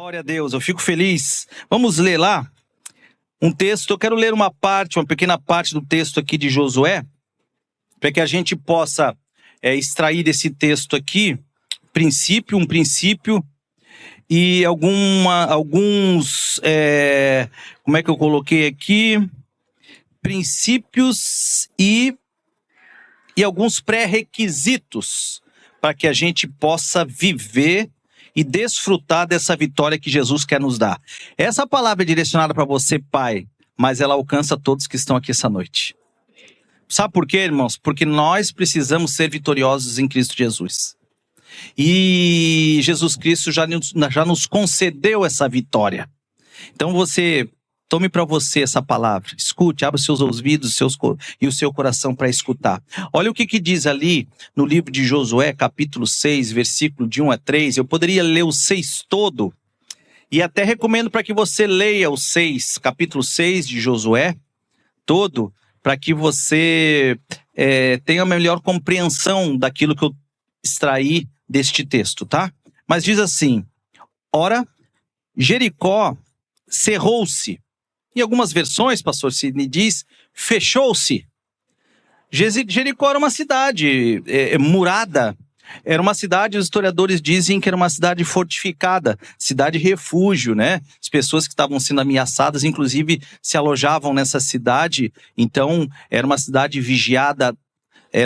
Glória a Deus, eu fico feliz. Vamos ler lá um texto. Eu quero ler uma pequena parte do texto aqui de Josué, para que a gente possa extrair desse texto aqui um princípio e alguns, como é que eu coloquei aqui? Princípios e alguns pré-requisitos para que a gente possa viver e desfrutar dessa vitória que Jesus quer nos dar. Essa palavra é direcionada para você, pai, mas ela alcança todos que estão aqui essa noite. Sabe por quê, irmãos? Porque nós precisamos ser vitoriosos em Cristo Jesus. E Jesus Cristo já nos concedeu essa vitória. Então tome para você essa palavra, escute, abra os seus ouvidos e o seu coração para escutar. Olha o que diz ali no livro de Josué, capítulo 6, versículo de 1 a 3. Eu poderia ler o 6 todo, e até recomendo para que você leia o capítulo 6 de Josué todo, para que você tenha a melhor compreensão daquilo que eu extraí deste texto, tá? Mas diz assim: ora, Jericó cerrou-se. Em algumas versões, pastor Sidney, diz fechou-se. Jericó era uma cidade murada. Era uma cidade, os historiadores dizem que era uma cidade fortificada, cidade refúgio, né? As pessoas que estavam sendo ameaçadas, inclusive, se alojavam nessa cidade. Então, era uma cidade vigiada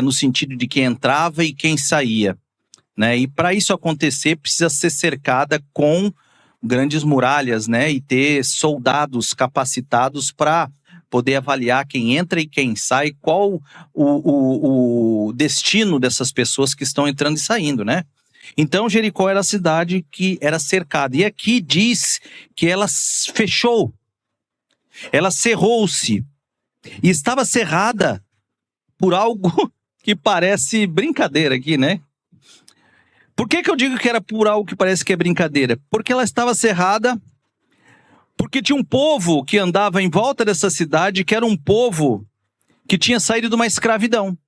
no sentido de quem entrava e quem saía, né? E para isso acontecer, precisa ser cercada com grandes muralhas, né? E ter soldados capacitados para poder avaliar quem entra e quem sai, qual o destino dessas pessoas que estão entrando e saindo, né? Então Jericó era a cidade que era cercada. E aqui diz que ela fechou, ela cerrou-se. E estava cerrada por algo que parece brincadeira aqui, né? Por que eu digo que era por algo que parece que é brincadeira? Porque ela estava cerrada, porque tinha um povo que andava em volta dessa cidade, que era um povo que tinha saído de uma escravidão.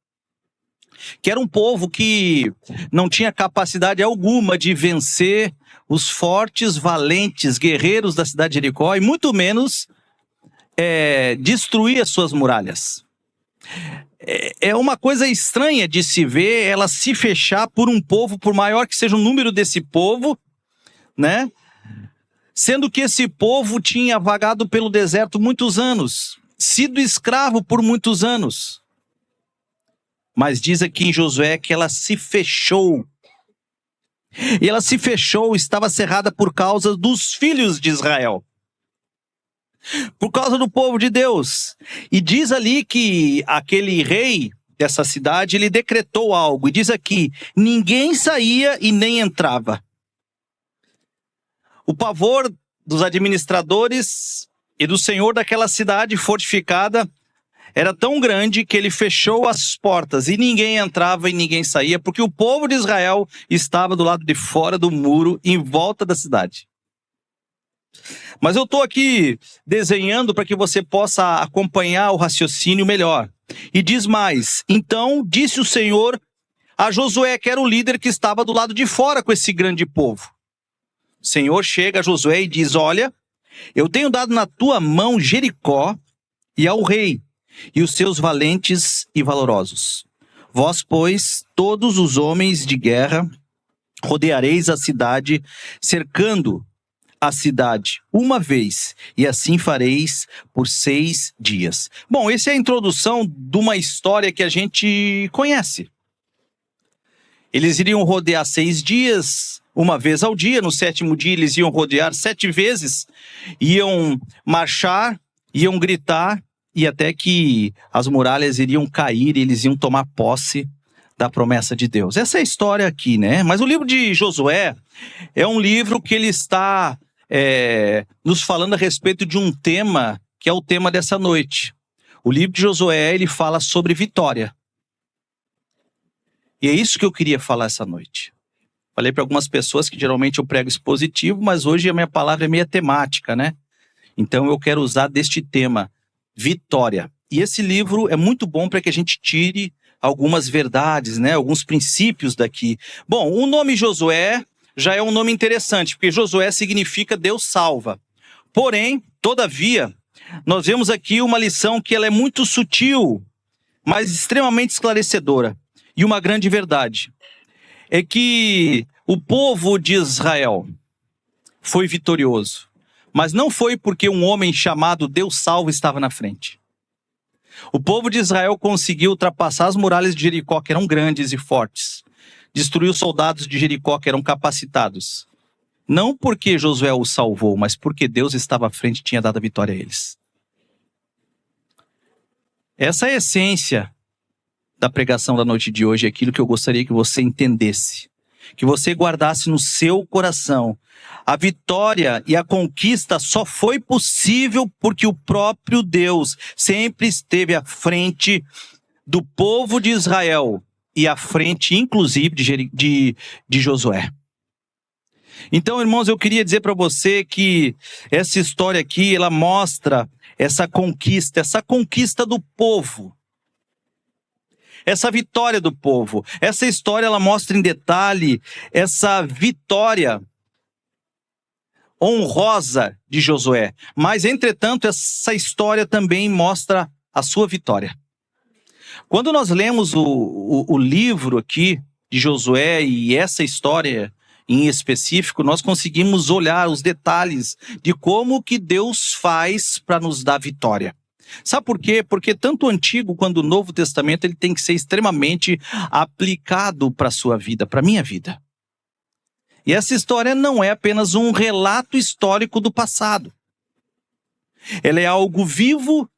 Que era um povo que não tinha capacidade alguma de vencer os fortes, valentes guerreiros da cidade de Jericó, e muito menos destruir as suas muralhas. É uma coisa estranha de se ver ela se fechar por um povo, por maior que seja o número desse povo, né? Sendo que esse povo tinha vagado pelo deserto muitos anos, sido escravo por muitos anos. Mas diz aqui em Josué que ela se fechou. E ela se fechou, estava cerrada por causa dos filhos de Israel. Por causa do povo de Deus. E diz ali que aquele rei dessa cidade, ele decretou algo. E diz aqui: ninguém saía e nem entrava. O pavor dos administradores e do senhor daquela cidade fortificada era tão grande que ele fechou as portas e ninguém entrava e ninguém saía, porque o povo de Israel estava do lado de fora do muro, em volta da cidade. Mas eu estou aqui desenhando para que você possa acompanhar o raciocínio melhor. E diz mais: então disse o Senhor a Josué, que era o líder que estava do lado de fora com esse grande povo. O Senhor chega a Josué e diz: olha, eu tenho dado na tua mão Jericó e ao rei, e os seus valentes e valorosos. Vós, pois, todos os homens de guerra, rodeareis a cidade, cercando a cidade uma vez, e assim fareis por 6 dias. Bom, essa é a introdução de uma história que a gente conhece. Eles iriam rodear 6 dias, uma vez ao dia. No 7º dia eles iam rodear 7 vezes, iam marchar, iam gritar, e até que as muralhas iriam cair e eles iam tomar posse da promessa de Deus. Essa é a história aqui, né? Mas o livro de Josué é um livro que ele está nos falando a respeito de um tema que é o tema dessa noite. O livro de Josué, ele fala sobre vitória. E é isso que eu queria falar essa noite. Falei para algumas pessoas que geralmente eu prego expositivo, mas hoje a minha palavra é meio temática, né? Então eu quero usar deste tema, vitória. E esse livro é muito bom para que a gente tire algumas verdades, né? Alguns princípios daqui. Bom, o nome Josué já é um nome interessante, porque Josué significa Deus salva. Porém, todavia, nós vemos aqui uma lição que ela é muito sutil, mas extremamente esclarecedora. E uma grande verdade é que o povo de Israel foi vitorioso, mas não foi porque um homem chamado Deus salvo estava na frente. O povo de Israel conseguiu ultrapassar as muralhas de Jericó, que eram grandes e fortes. Destruiu os soldados de Jericó, que eram capacitados. Não porque Josué os salvou, mas porque Deus estava à frente e tinha dado a vitória a eles. Essa é a essência da pregação da noite de hoje, é aquilo que eu gostaria que você entendesse, que você guardasse no seu coração. A vitória e a conquista só foi possível porque o próprio Deus sempre esteve à frente do povo de Israel e à frente, inclusive, de Josué. Então, irmãos, eu queria dizer para você que essa história aqui, ela mostra essa conquista do povo. Essa vitória do povo. Essa história, ela mostra em detalhe essa vitória honrosa de Josué. Mas, entretanto, essa história também mostra a sua vitória. Quando nós lemos o livro aqui de Josué e essa história em específico, nós conseguimos olhar os detalhes de como que Deus faz para nos dar vitória. Sabe por quê? Porque tanto o Antigo quanto o Novo Testamento ele tem que ser extremamente aplicado para a sua vida, para a minha vida. E essa história não é apenas um relato histórico do passado. Ela é algo vivo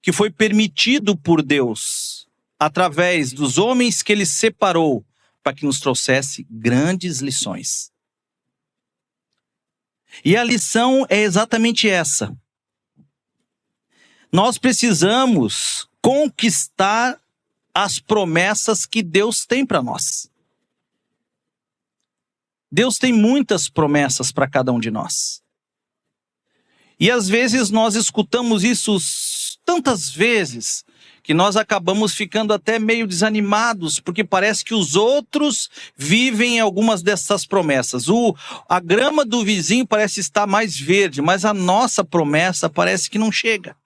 que foi permitido por Deus através dos homens que ele separou para que nos trouxesse grandes lições. E a lição é exatamente essa. Nós precisamos conquistar as promessas que Deus tem para nós. Deus tem muitas promessas para cada um de nós. E às vezes nós escutamos isso tantas vezes que nós acabamos ficando até meio desanimados, porque parece que os outros vivem algumas dessas promessas. A grama do vizinho parece estar mais verde, mas a nossa promessa parece que não chega.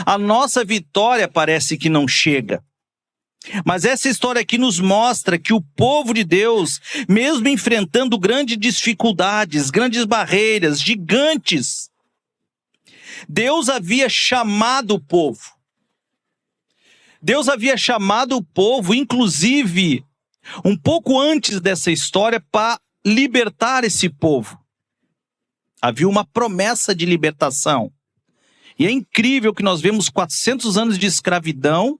A nossa vitória parece que não chega. Mas essa história aqui nos mostra que o povo de Deus, mesmo enfrentando grandes dificuldades, grandes barreiras, gigantes, Deus havia chamado o povo. Deus havia chamado o povo, inclusive, um pouco antes dessa história, para libertar esse povo. Havia uma promessa de libertação. E é incrível que nós vemos 400 anos de escravidão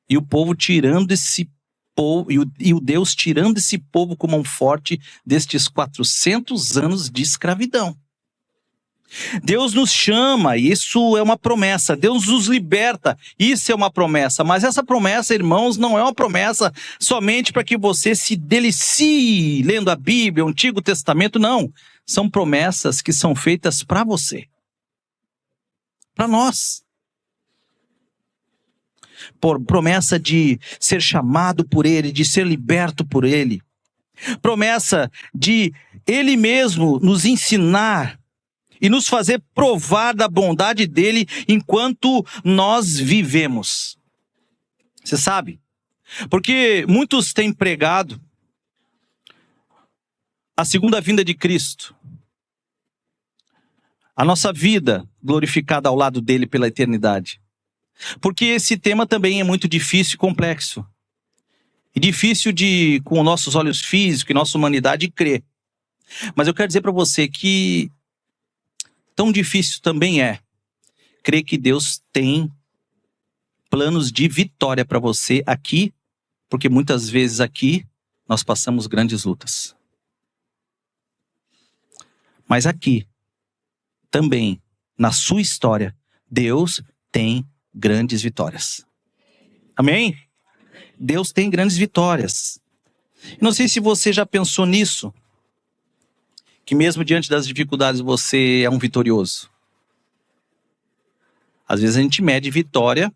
e o povo tirando esse povo, e o Deus tirando esse povo com mão forte destes 400 anos de escravidão. Deus nos chama, isso é uma promessa. Deus nos liberta, isso é uma promessa. Mas essa promessa, irmãos, não é uma promessa somente para que você se delicie lendo a Bíblia, o Antigo Testamento, não. São promessas que são feitas para você. Para nós. Promessa de ser chamado por Ele, de ser liberto por Ele. Promessa de Ele mesmo nos ensinar e nos fazer provar da bondade dele enquanto nós vivemos. Você sabe? Porque muitos têm pregado a segunda vinda de Cristo. A nossa vida glorificada ao lado dele pela eternidade. Porque esse tema também é muito difícil e complexo. E difícil de, com nossos olhos físicos e nossa humanidade, crer. Mas eu quero dizer para você que tão difícil também é crer que Deus tem planos de vitória para você aqui, porque muitas vezes aqui nós passamos grandes lutas. Mas aqui, também, na sua história, Deus tem grandes vitórias. Amém? Deus tem grandes vitórias. Não sei se você já pensou nisso, que mesmo diante das dificuldades você é um vitorioso. Às vezes a gente mede vitória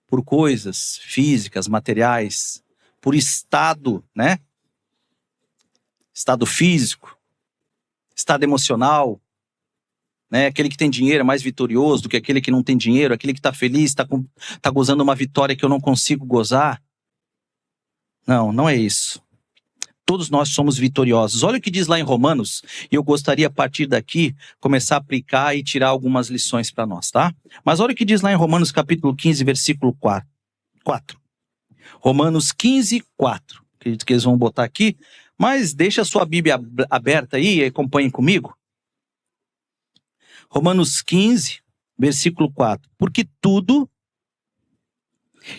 por coisas físicas, materiais, por estado, né? Estado físico, estado emocional, né? Aquele que tem dinheiro é mais vitorioso do que aquele que não tem dinheiro, aquele que está feliz, está gozando uma vitória que eu não consigo gozar. Não, não é isso. Todos nós somos vitoriosos. Olha o que diz lá em Romanos, e eu gostaria a partir daqui começar a aplicar e tirar algumas lições para nós, tá? Mas olha o que diz lá em Romanos capítulo 15, versículo 4. Romanos 15, 4. Acredito que eles vão botar aqui, mas deixa a sua Bíblia aberta aí e acompanhem comigo. Romanos 15, versículo 4. Porque tudo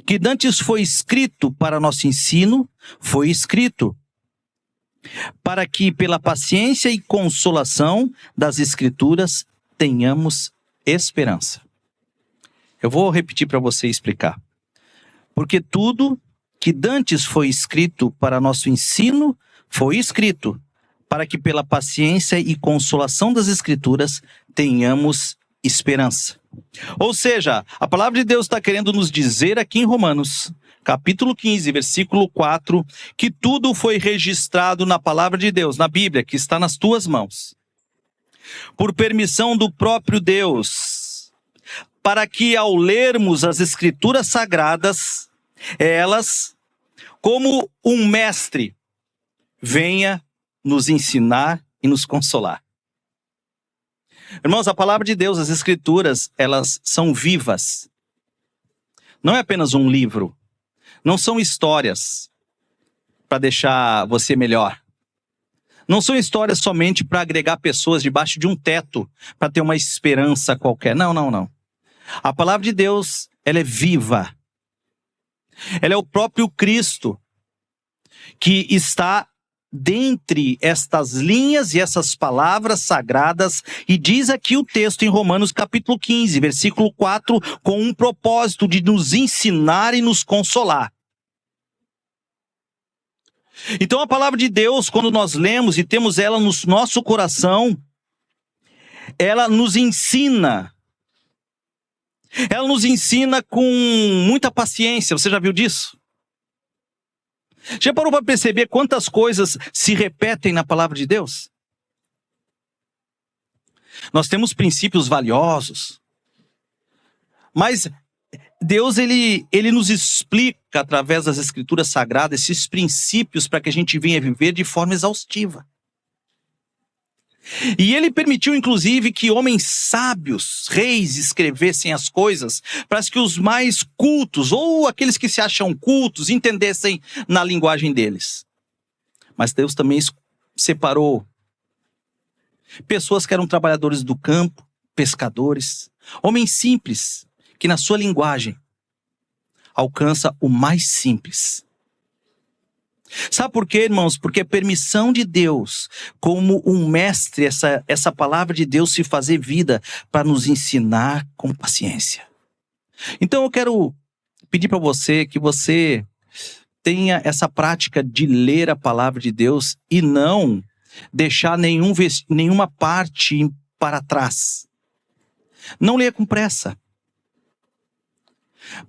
que dantes foi escrito para nosso ensino, foi escrito para que pela paciência e consolação das Escrituras tenhamos esperança. Eu vou repetir para você explicar. Porque tudo que dantes foi escrito para nosso ensino, foi escrito para que pela paciência e consolação das Escrituras tenhamos esperança. Ou seja, a palavra de Deus está querendo nos dizer aqui em Romanos, capítulo 15, versículo 4, que tudo foi registrado na palavra de Deus, na Bíblia, que está nas tuas mãos, por permissão do próprio Deus, para que ao lermos as Escrituras Sagradas, elas, como um mestre, venha nos ensinar e nos consolar. Irmãos, a palavra de Deus, as Escrituras, elas são vivas. Não é apenas um livro. Não são histórias para deixar você melhor. Não são histórias somente para agregar pessoas debaixo de um teto, para ter uma esperança qualquer. Não, não, não. A palavra de Deus, ela é viva. Ela é o próprio Cristo que está dentre estas linhas e essas palavras sagradas, e diz aqui o texto em Romanos capítulo 15, versículo 4, com um propósito de nos ensinar e nos consolar. Então a palavra de Deus, quando nós lemos e temos ela no nosso coração, ela nos ensina. Ela nos ensina com muita paciência. Você já viu disso? Já parou para perceber quantas coisas se repetem na palavra de Deus? Nós temos princípios valiosos, mas Deus ele nos explica através das Escrituras Sagradas esses princípios para que a gente venha viver de forma exaustiva. E ele permitiu, inclusive, que homens sábios, reis, escrevessem as coisas para que os mais cultos, ou aqueles que se acham cultos, entendessem na linguagem deles. Mas Deus também separou pessoas que eram trabalhadores do campo, pescadores, homens simples, que na sua linguagem alcança o mais simples. Sabe por quê, irmãos? Porque a permissão de Deus, como um mestre, essa palavra de Deus se fazer vida para nos ensinar com paciência. Então eu quero pedir para você que você tenha essa prática de ler a palavra de Deus e não deixar nenhuma parte para trás. Não leia com pressa.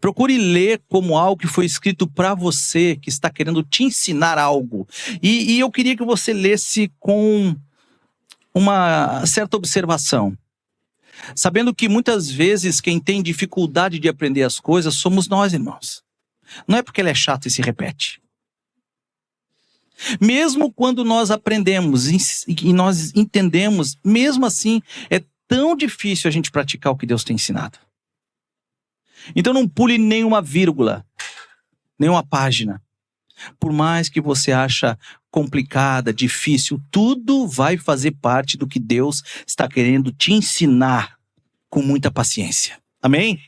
Procure ler como algo que foi escrito para você, que está querendo te ensinar algo. E eu queria que você lesse com uma certa observação. Sabendo que muitas vezes quem tem dificuldade de aprender as coisas somos nós, irmãos. Não é porque ela é chata e se repete. Mesmo quando nós aprendemos e nós entendemos, mesmo assim, é tão difícil a gente praticar o que Deus tem ensinado. Então não pule nenhuma vírgula, nenhuma página. Por mais que você acha complicada, difícil, tudo vai fazer parte do que Deus está querendo te ensinar com muita paciência. Amém?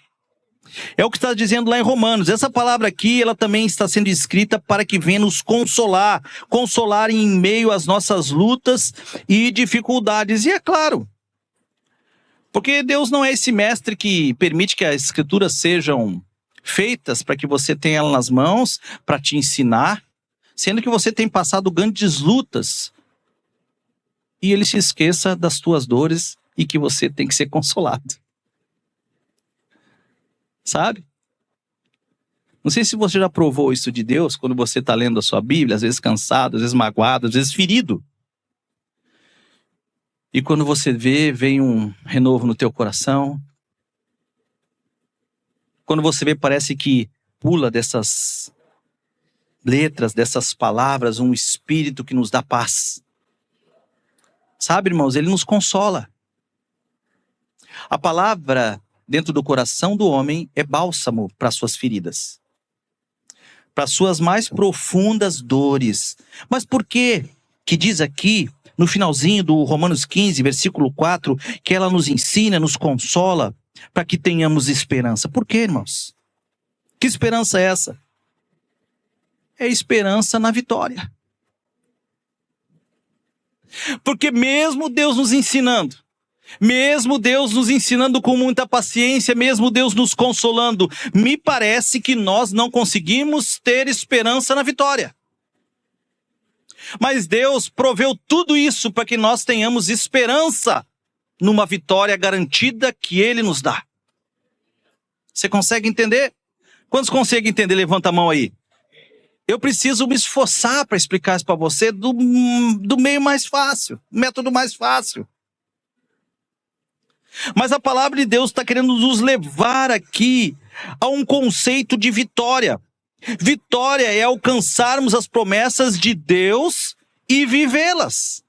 É o que está dizendo lá em Romanos. Essa palavra aqui, ela também está sendo escrita para que venha nos consolar. Consolar em meio às nossas lutas e dificuldades. E é claro, porque Deus não é esse mestre que permite que as Escrituras sejam feitas para que você tenha ela nas mãos, para te ensinar, sendo que você tem passado grandes lutas. E ele se esqueça das tuas dores e que você tem que ser consolado. Sabe? Não sei se você já provou isso de Deus, quando você está lendo a sua Bíblia, às vezes cansado, às vezes magoado, às vezes ferido. E quando você vê, vem um renovo no teu coração. Quando você vê, parece que pula dessas letras, dessas palavras, um espírito que nos dá paz. Sabe, irmãos, ele nos consola. A palavra dentro do coração do homem é bálsamo para suas feridas, para suas mais profundas dores. Mas por que diz aqui, no finalzinho do Romanos 15, versículo 4, que ela nos ensina, nos consola, para que tenhamos esperança? Por quê, irmãos? Que esperança é essa? É esperança na vitória. Porque mesmo Deus nos ensinando, mesmo Deus nos ensinando com muita paciência, mesmo Deus nos consolando, me parece que nós não conseguimos ter esperança na vitória. Mas Deus proveu tudo isso para que nós tenhamos esperança numa vitória garantida que Ele nos dá. Você consegue entender? Quantos conseguem entender? Levanta a mão aí. Eu preciso me esforçar para explicar isso para você do meio mais fácil, método mais fácil. Mas a palavra de Deus está querendo nos levar aqui a um conceito de vitória. Vitória é alcançarmos as promessas de Deus e vivê-las.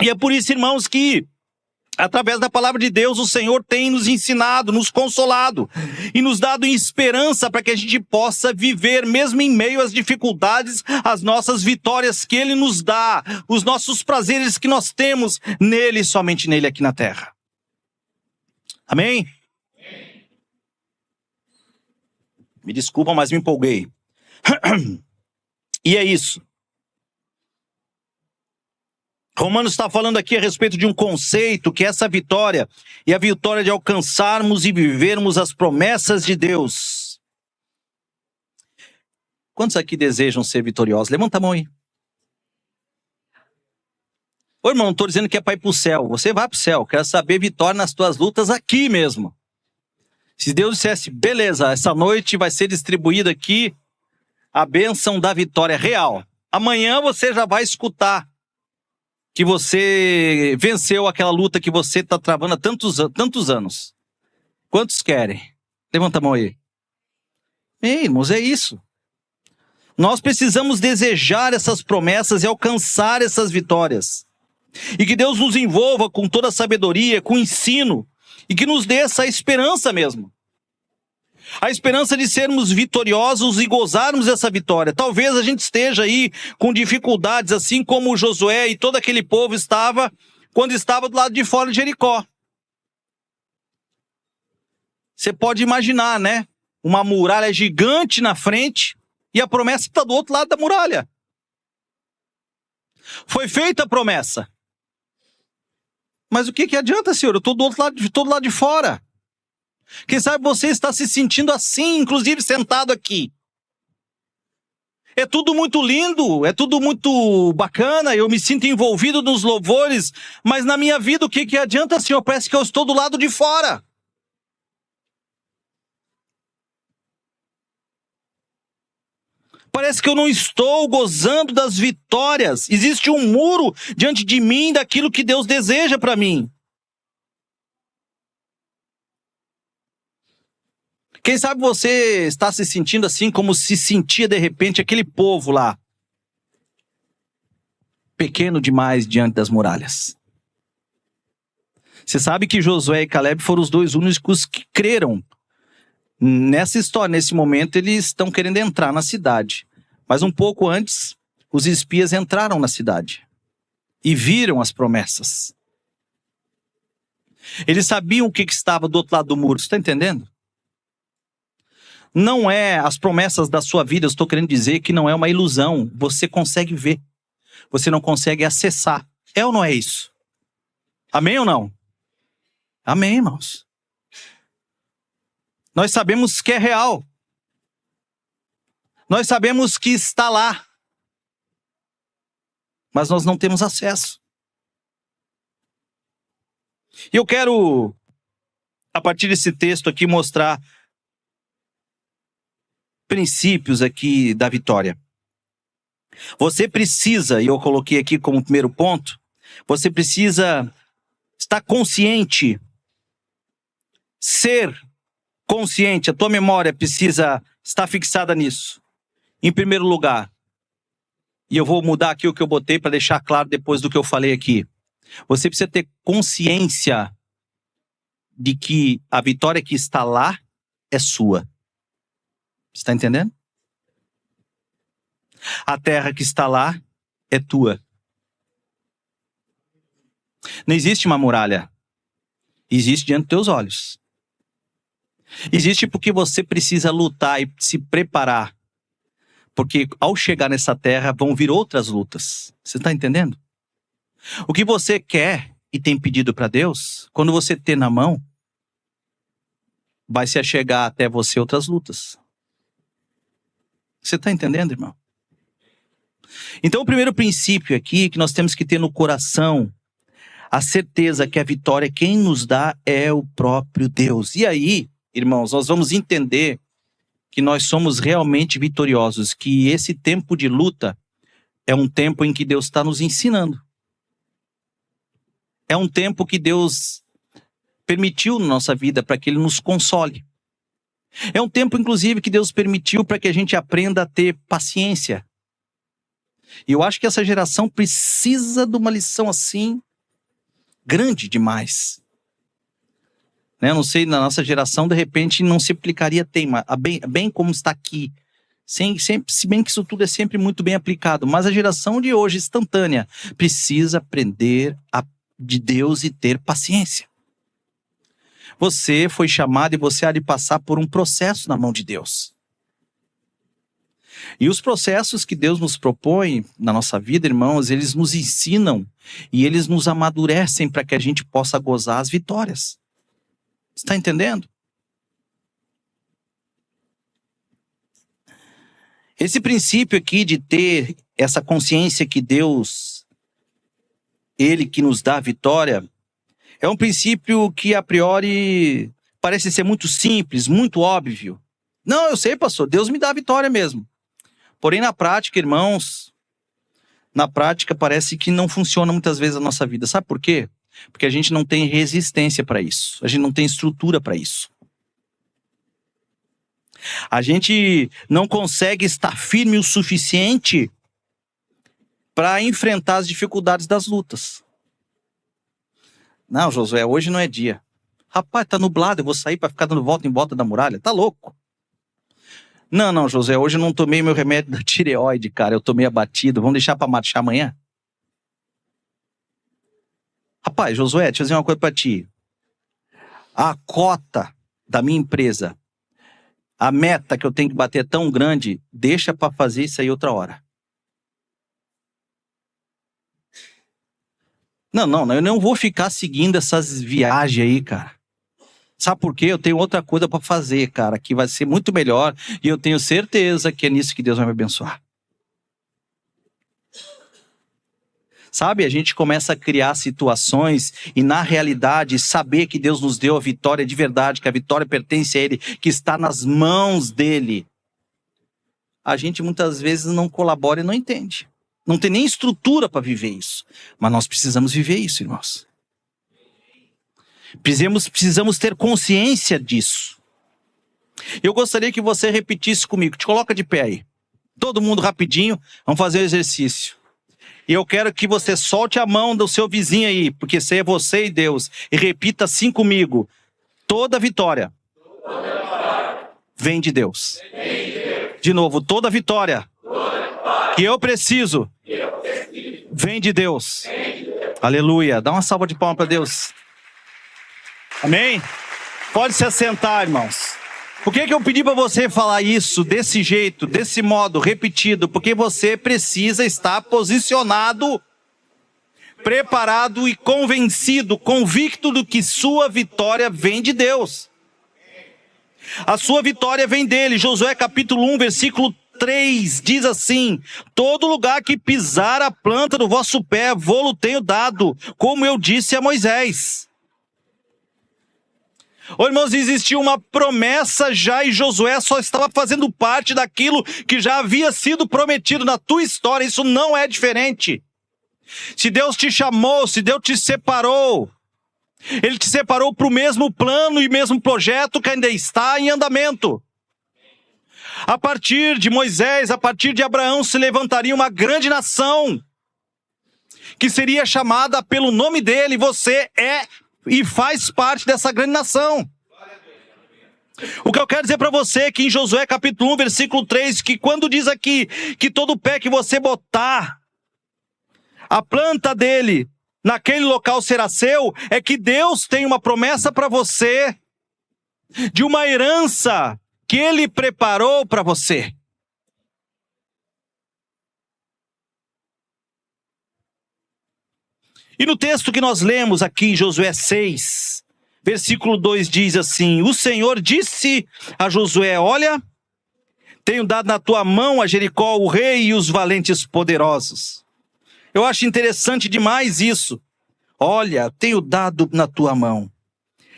E é por isso, irmãos, que através da palavra de Deus, o Senhor tem nos ensinado, nos consolado e nos dado esperança para que a gente possa viver, mesmo em meio às dificuldades, as nossas vitórias que Ele nos dá, os nossos prazeres que nós temos nele, somente nele aqui na terra. Amém? Me desculpa, mas me empolguei. E é isso. Romanos está falando aqui a respeito de um conceito, que é essa vitória, e a vitória de alcançarmos e vivermos as promessas de Deus. Quantos aqui desejam ser vitoriosos? Levanta a mão aí. Ô irmão, não estou dizendo que é para ir para o céu. Você vai para o céu. Quero saber vitória nas tuas lutas aqui mesmo. Se Deus dissesse, beleza, essa noite vai ser distribuída aqui a bênção da vitória real. Amanhã você já vai escutar que você venceu aquela luta que você está travando há tantos anos. Quantos querem? Levanta a mão aí. Ei, irmãos, é isso. Nós precisamos desejar essas promessas e alcançar essas vitórias. E que Deus nos envolva com toda a sabedoria, com o ensino, e que nos dê essa esperança mesmo. A esperança de sermos vitoriosos e gozarmos dessa vitória. Talvez a gente esteja aí com dificuldades, assim como Josué e todo aquele povo estava, quando estava do lado de fora de Jericó. Você pode imaginar, né? Uma muralha gigante na frente e a promessa está do outro lado da muralha. Foi feita a promessa. Mas o que adianta, Senhor? Eu estou do todo lado de fora. Quem sabe você está se sentindo assim, inclusive sentado aqui. É tudo muito lindo, é tudo muito bacana, eu me sinto envolvido nos louvores, mas na minha vida o que adianta, Senhor? Parece que eu estou do lado de fora. Parece que eu não estou gozando das vitórias. Existe um muro diante de mim daquilo que Deus deseja para mim. Quem sabe você está se sentindo assim como se sentia de repente aquele povo lá. Pequeno demais diante das muralhas. Você sabe que Josué e Caleb foram os dois únicos que creram. Nessa história, nesse momento, eles estão querendo entrar na cidade. Mas um pouco antes, os espias entraram na cidade. E viram as promessas. Eles sabiam o que estava do outro lado do muro. Você está entendendo? Não é as promessas da sua vida, eu estou querendo dizer que não é uma ilusão. Você consegue ver. Você não consegue acessar. É ou não é isso? Amém ou não? Amém, irmãos. Nós sabemos que é real. Nós sabemos que está lá. Mas nós não temos acesso. E eu quero, a partir desse texto aqui, mostrar princípios aqui da vitória. Você precisa, e eu coloquei aqui como primeiro ponto, você precisa estar consciente, ser consciente, a tua memória precisa estar fixada nisso. Em primeiro lugar, e eu vou mudar aqui o que eu botei para deixar claro depois do que eu falei aqui. Você precisa ter consciência de que a vitória que está lá é sua. Você está entendendo? A terra que está lá é tua. Não existe uma muralha. Existe diante dos teus olhos. Existe porque você precisa lutar e se preparar. Porque ao chegar nessa terra vão vir outras lutas. Você está entendendo? O que você quer e tem pedido para Deus, quando você ter na mão, vai se achegar até você outras lutas. Você está entendendo, irmão? Então o primeiro princípio aqui que nós temos que ter no coração, a certeza que a vitória quem nos dá é o próprio Deus. E aí, irmãos, nós vamos entender que nós somos realmente vitoriosos, que esse tempo de luta é um tempo em que Deus está nos ensinando. É um tempo que Deus permitiu na nossa vida para que Ele nos console. É um tempo, inclusive, que Deus permitiu para que a gente aprenda a ter paciência. E eu acho que essa geração precisa de uma lição assim, grande demais. Né? Eu não sei, na nossa geração, de repente, não se aplicaria tema, bem como está aqui. Se bem que isso tudo é sempre muito bem aplicado. Mas a geração de hoje, instantânea, precisa aprender de Deus e ter paciência. Você foi chamado e você há de passar por um processo na mão de Deus. E os processos que Deus nos propõe na nossa vida, irmãos, eles nos ensinam e eles nos amadurecem para que a gente possa gozar as vitórias. Está entendendo? Esse princípio aqui de ter essa consciência que Deus, Ele que nos dá a vitória, é um princípio que a priori parece ser muito simples, muito óbvio. Não, eu sei, pastor, Deus me dá a vitória mesmo. Porém, na prática, irmãos, na prática parece que não funciona muitas vezes a nossa vida. Sabe por quê? Porque a gente não tem resistência para isso. A gente não tem estrutura para isso. A gente não consegue estar firme o suficiente para enfrentar as dificuldades das lutas. Não, Josué, hoje não é dia. Rapaz, tá nublado, eu vou sair para ficar dando volta em volta da muralha? Tá louco. Não, Josué, hoje eu não tomei meu remédio da tireoide, cara. Eu tomei abatido. Vamos deixar para marchar amanhã? Rapaz, Josué, deixa eu dizer uma coisa para ti. A cota da minha empresa, a meta que eu tenho que bater é tão grande, deixa para fazer isso aí outra hora. Não, eu não vou ficar seguindo essas viagens aí, cara. Sabe por quê? Eu tenho outra coisa para fazer, cara, que vai ser muito melhor e eu tenho certeza que é nisso que Deus vai me abençoar. Sabe, a gente começa a criar situações e na realidade saber que Deus nos deu a vitória de verdade, que a vitória pertence a Ele, que está nas mãos dEle. A gente muitas vezes não colabora e não entende. Não tem nem estrutura para viver isso. Mas nós precisamos viver isso, irmãos. Precisamos ter consciência disso. Eu gostaria que você repetisse comigo. Te coloca de pé aí. Todo mundo rapidinho. Vamos fazer o exercício. E eu quero que você solte a mão do seu vizinho aí. Porque esse é você e Deus. E repita assim comigo. Toda vitória vem de Deus. De novo. Toda vitória que eu preciso vem de Deus. Aleluia. Dá uma salva de palmas para Deus. Amém? Pode se assentar, irmãos. Por que eu pedi para você falar isso desse jeito, desse modo, repetido? Porque você precisa estar posicionado, preparado e convencido, convicto do que sua vitória vem de Deus. A sua vitória vem dele. Josué capítulo 1, versículo 3 diz assim: todo lugar que pisar a planta do vosso pé, vou-lo tenho dado, como eu disse a Moisés. Ô, irmãos, existia uma promessa já e Josué só estava fazendo parte daquilo que já havia sido prometido na tua história. Isso não é diferente. Se Deus te chamou, se Deus te separou, Ele te separou para o mesmo plano e mesmo projeto que ainda está em andamento. A partir de Moisés, a partir de Abraão, se levantaria uma grande nação que seria chamada pelo nome dele. Você é e faz parte dessa grande nação. O que eu quero dizer para você é que em Josué capítulo 1, versículo 3, que quando diz aqui que todo pé que você botar, a planta dele naquele local será seu, é que Deus tem uma promessa para você de uma herança que Ele preparou para você. E no texto que nós lemos aqui em Josué 6, versículo 2 diz assim: o Senhor disse a Josué: olha, tenho dado na tua mão a Jericó, o rei e os valentes poderosos. Eu acho interessante demais isso. Olha, tenho dado na tua mão.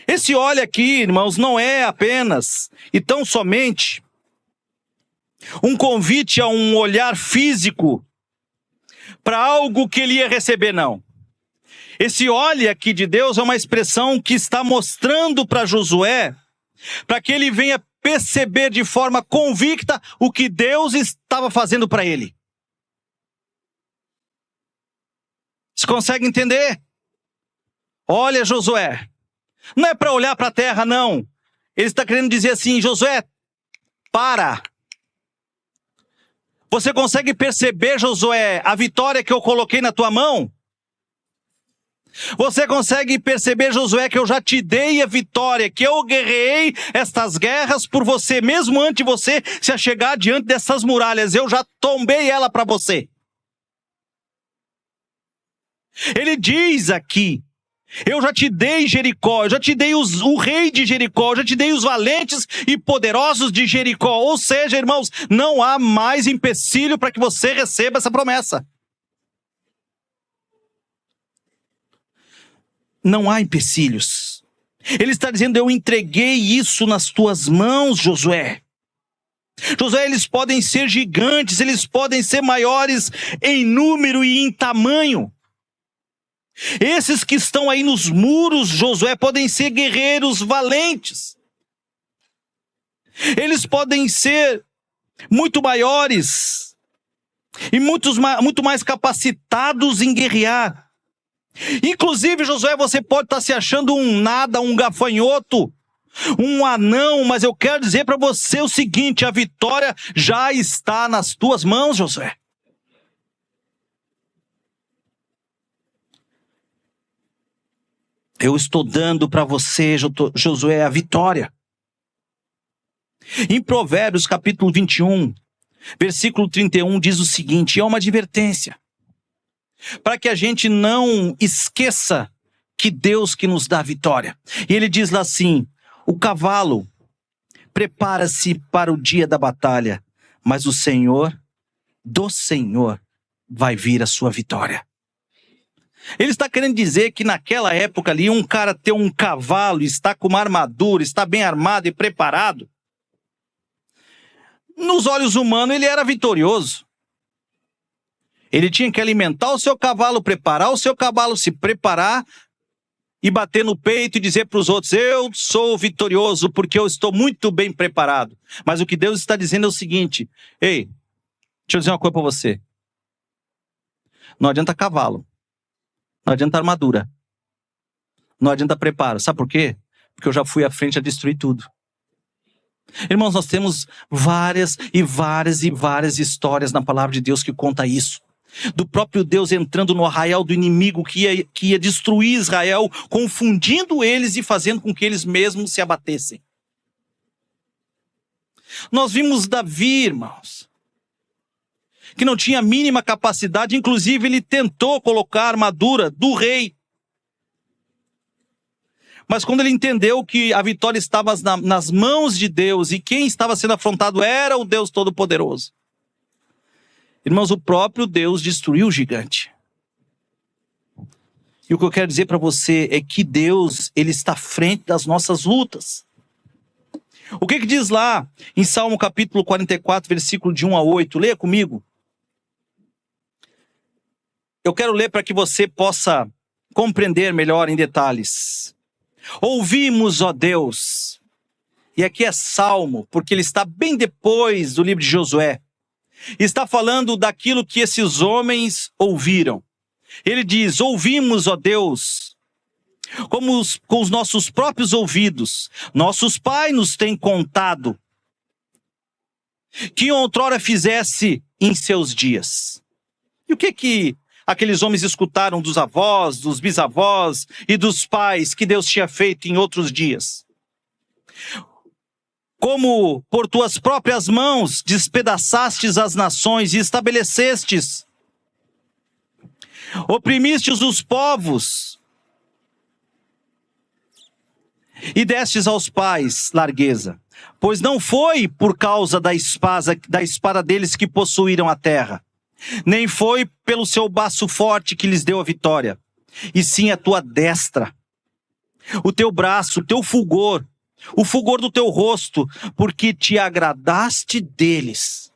Esse olha aqui, irmãos, não é apenas e tão somente um convite a um olhar físico para algo que ele ia receber, não. Esse olha aqui de Deus é uma expressão que está mostrando para Josué, para que ele venha perceber de forma convicta o que Deus estava fazendo para ele. Você consegue entender? Olha, Josué, não é para olhar para a terra, não. Ele está querendo dizer assim: Josué, para. Você consegue perceber, Josué, a vitória que eu coloquei na tua mão? Você consegue perceber, Josué, que eu já te dei a vitória, que eu guerrei estas guerras por você, mesmo antes de você se achegar diante dessas muralhas, eu já tombei ela para você. Ele diz aqui: eu já te dei Jericó, eu já te dei o rei de Jericó, eu já te dei os valentes e poderosos de Jericó. Ou seja, irmãos, não há mais empecilho para que você receba essa promessa. Não há empecilhos. Ele está dizendo: eu entreguei isso nas tuas mãos, Josué. Josué, eles podem ser gigantes, eles podem ser maiores em número e em tamanho. Esses que estão aí nos muros, Josué, podem ser guerreiros valentes. Eles podem ser muito maiores e muito mais capacitados em guerrear. Inclusive, Josué, você pode estar se achando um nada, um gafanhoto, um anão, mas eu quero dizer para você o seguinte: a vitória já está nas tuas mãos, Josué. Eu estou dando para você, Josué, a vitória. Em Provérbios capítulo 21, versículo 31, diz o seguinte, é uma advertência, para que a gente não esqueça que Deus que nos dá a vitória. E ele diz lá assim: o cavalo prepara-se para o dia da batalha, mas do Senhor vai vir a sua vitória. Ele está querendo dizer que naquela época ali, um cara ter um cavalo, estar com uma armadura, estar bem armado e preparado, nos olhos humanos ele era vitorioso. Ele tinha que alimentar o seu cavalo, preparar o seu cavalo, se preparar e bater no peito e dizer para os outros: eu sou vitorioso porque eu estou muito bem preparado. Mas o que Deus está dizendo é o seguinte: ei, deixa eu dizer uma coisa para você. Não adianta cavalo, não adianta armadura, não adianta preparo. Sabe por quê? Porque eu já fui à frente a destruir tudo. Irmãos, nós temos várias histórias na palavra de Deus que conta isso. Do próprio Deus entrando no arraial do inimigo que ia destruir Israel, confundindo eles e fazendo com que eles mesmos se abatessem. Nós vimos Davi, irmãos, que não tinha a mínima capacidade, inclusive ele tentou colocar a armadura do rei. Mas quando ele entendeu que a vitória estava nas mãos de Deus e quem estava sendo afrontado era o Deus Todo-Poderoso, irmãos, o próprio Deus destruiu o gigante. E o que eu quero dizer para você é que Deus, Ele está à frente das nossas lutas. O que diz lá em Salmo capítulo 44, versículo de 1 a 8? Leia comigo. Eu quero ler para que você possa compreender melhor em detalhes. Ouvimos, ó Deus. E aqui é Salmo, porque ele está bem depois do livro de Josué. Está falando daquilo que esses homens ouviram. Ele diz: ouvimos, ó Deus, com os nossos próprios ouvidos. Nossos pais nos têm contado que outrora fizesse em seus dias. E o que aqueles homens escutaram dos avós, dos bisavós e dos pais que Deus tinha feito em outros dias? Como por tuas próprias mãos despedaçastes as nações e estabelecestes, oprimistes os povos e destes aos pais largueza. Pois não foi por causa da espada deles que possuíram a terra, nem foi pelo seu braço forte que lhes deu a vitória, e sim a tua destra, o teu braço, o teu fulgor, o fulgor do teu rosto, porque te agradaste deles.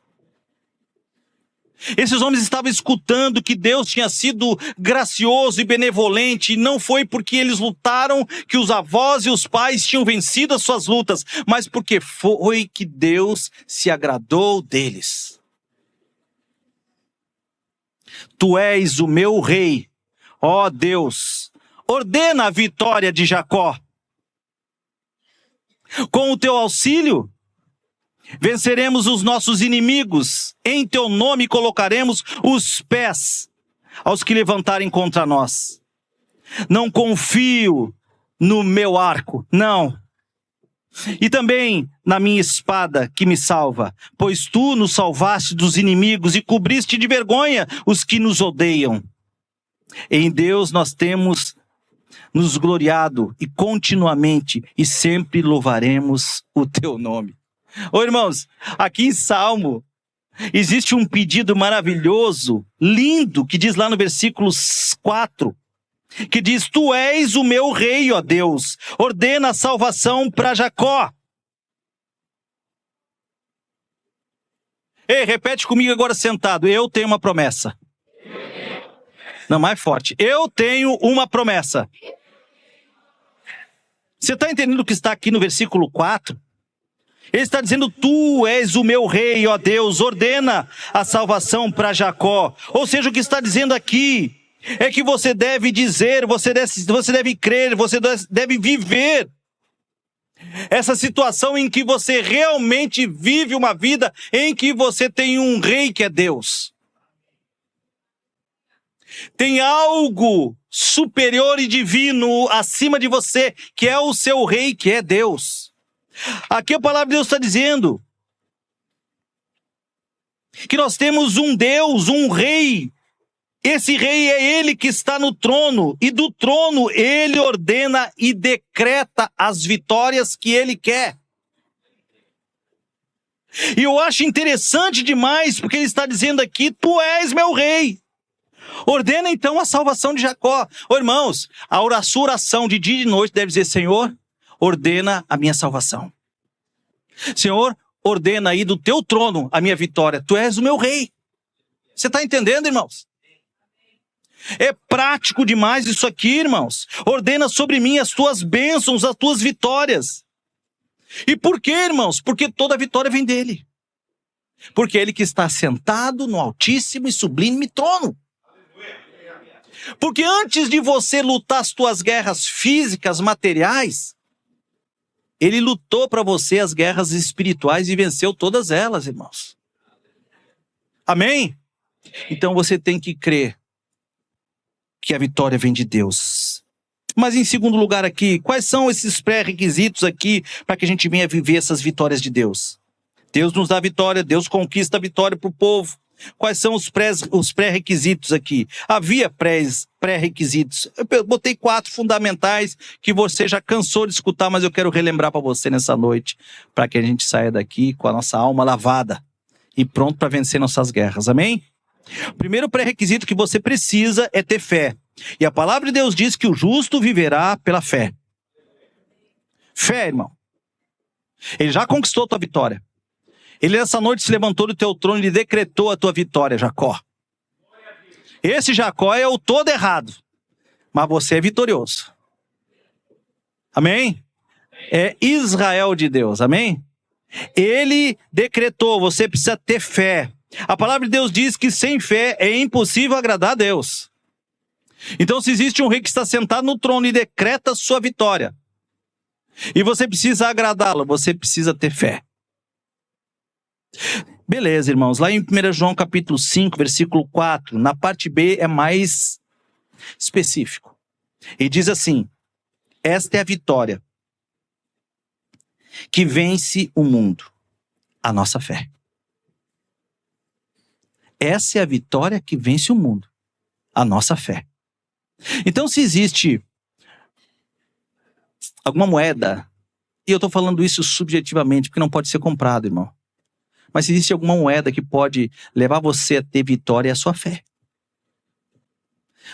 Esses homens estavam escutando que Deus tinha sido gracioso e benevolente, e não foi porque eles lutaram que os avós e os pais tinham vencido as suas lutas, mas porque foi que Deus se agradou deles. Tu és o meu rei, ó Deus, ordena a vitória de Jacó. Com o teu auxílio, venceremos os nossos inimigos. Em teu nome colocaremos os pés aos que levantarem contra nós. Não confio no meu arco, não. E também na minha espada que me salva, pois tu nos salvaste dos inimigos e cobriste de vergonha os que nos odeiam. Em Deus nós temos nos gloriado e continuamente e sempre louvaremos o teu nome. Ô irmãos, aqui em Salmo existe um pedido maravilhoso, lindo, que diz lá no versículo 4, que diz: tu és o meu rei, ó Deus, ordena a salvação para Jacó. Ei, repete comigo agora sentado: eu tenho uma promessa. Não, mais forte: eu tenho uma promessa. Você está entendendo o que está aqui no versículo 4? Ele está dizendo: tu és o meu rei, ó Deus, ordena a salvação para Jacó. Ou seja, o que está dizendo aqui é que você deve dizer, você deve crer, você deve viver essa situação em que você realmente vive uma vida em que você tem um rei que é Deus. Tem algo superior e divino acima de você, que é o seu rei, que é Deus. Aqui a palavra de Deus está dizendo que nós temos um Deus, um rei. Esse rei é ele que está no trono, e do trono ele ordena e decreta as vitórias que ele quer. E eu acho interessante demais, porque ele está dizendo aqui: tu és meu rei. Ordena então a salvação de Jacó. Ô irmãos, a sua oração de dia e de noite deve dizer: Senhor, ordena a minha salvação. Senhor, ordena aí do teu trono a minha vitória. Tu és o meu rei. Você está entendendo, irmãos? É prático demais isso aqui, irmãos. Ordena sobre mim as tuas bênçãos, as tuas vitórias. E por quê, irmãos? Porque toda vitória vem dele. Porque é ele que está sentado no altíssimo e sublime trono. Porque antes de você lutar as tuas guerras físicas, materiais, ele lutou para você as guerras espirituais e venceu todas elas, irmãos. Amém? Então você tem que crer que a vitória vem de Deus. Mas em segundo lugar aqui, quais são esses pré-requisitos aqui para que a gente venha viver essas vitórias de Deus? Deus nos dá vitória, Deus conquista a vitória para o povo. Quais são os pré-requisitos aqui? Havia pré-requisitos. Eu botei 4 fundamentais que você já cansou de escutar, mas eu quero relembrar para você nessa noite, para que a gente saia daqui com a nossa alma lavada e pronto para vencer nossas guerras. Amém? O primeiro pré-requisito que você precisa é ter fé. E a palavra de Deus diz que o justo viverá pela fé. Fé, irmão. Ele já conquistou a tua vitória. Ele nessa noite se levantou do teu trono e decretou a tua vitória, Jacó. Esse Jacó é o todo errado, mas você é vitorioso. Amém? É Israel de Deus, amém? Ele decretou, você precisa ter fé. A palavra de Deus diz que sem fé é impossível agradar a Deus. Então, se existe um rei que está sentado no trono e decreta sua vitória, e você precisa agradá-lo, você precisa ter fé. Beleza, irmãos, lá em 1 João capítulo 5, versículo 4, na parte B é mais específico. E diz assim: esta é a vitória que vence o mundo, a nossa fé. Essa é a vitória que vence o mundo, a nossa fé. Então, se existe alguma moeda, e eu estou falando isso subjetivamente, porque não pode ser comprado, irmão. Mas se existe alguma moeda que pode levar você a ter vitória, é a sua fé.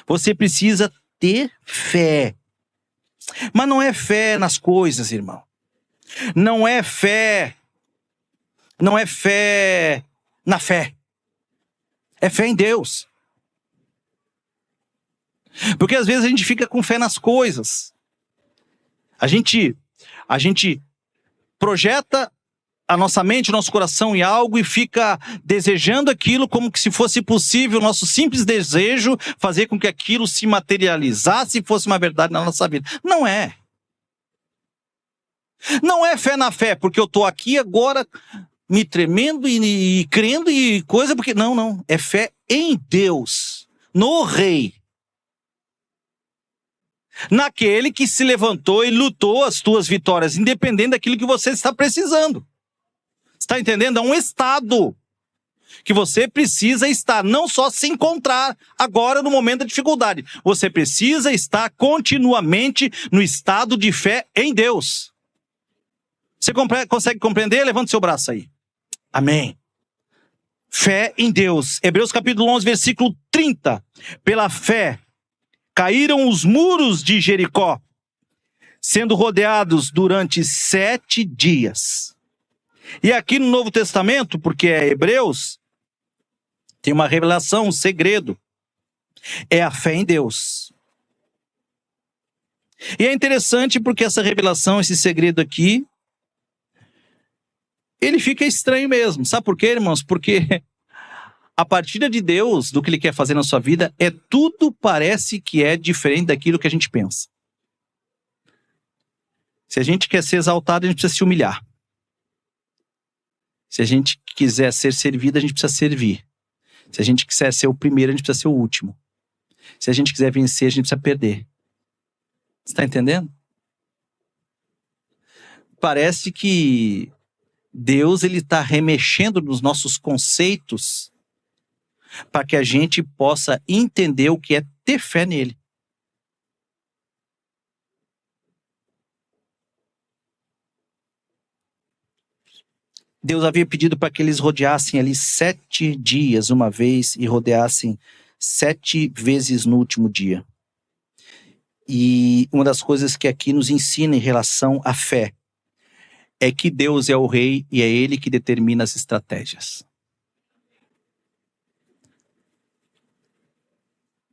Você precisa ter fé. Mas não é fé nas coisas, irmão. Não é fé na fé. É fé em Deus. Porque às vezes a gente fica com fé nas coisas. A gente projeta a nossa mente, o nosso coração em algo e fica desejando aquilo como que se fosse possível, o nosso simples desejo fazer com que aquilo se materializasse e fosse uma verdade na nossa vida. Não é. Não é fé na fé, porque eu estou aqui agora me tremendo e crendo e coisa, porque não. É fé em Deus, no Rei. Naquele que se levantou e lutou as tuas vitórias, independente daquilo que você está precisando. Está entendendo? É um estado que você precisa estar, não só se encontrar agora no momento da dificuldade. Você precisa estar continuamente no estado de fé em Deus. Você consegue compreender? Levante seu braço aí. Amém. Fé em Deus. Hebreus capítulo 11, versículo 30. Pela fé caíram os muros de Jericó, sendo rodeados durante 7 dias. E aqui no Novo Testamento, porque é Hebreus, tem uma revelação, um segredo. É a fé em Deus. E é interessante porque essa revelação, esse segredo aqui, ele fica estranho mesmo. Sabe por quê, irmãos? Porque a partida de Deus, do que Ele quer fazer na sua vida, tudo parece que é diferente daquilo que a gente pensa. Se a gente quer ser exaltado, a gente precisa se humilhar. Se a gente quiser ser servido, a gente precisa servir. Se a gente quiser ser o primeiro, a gente precisa ser o último. Se a gente quiser vencer, a gente precisa perder. Você está entendendo? Parece que Deus está remexendo nos nossos conceitos para que a gente possa entender o que é ter fé nele. Deus havia pedido para que eles rodeassem ali 7 dias uma vez e rodeassem 7 vezes no último dia. E uma das coisas que aqui nos ensina em relação à fé é que Deus é o rei e é Ele que determina as estratégias.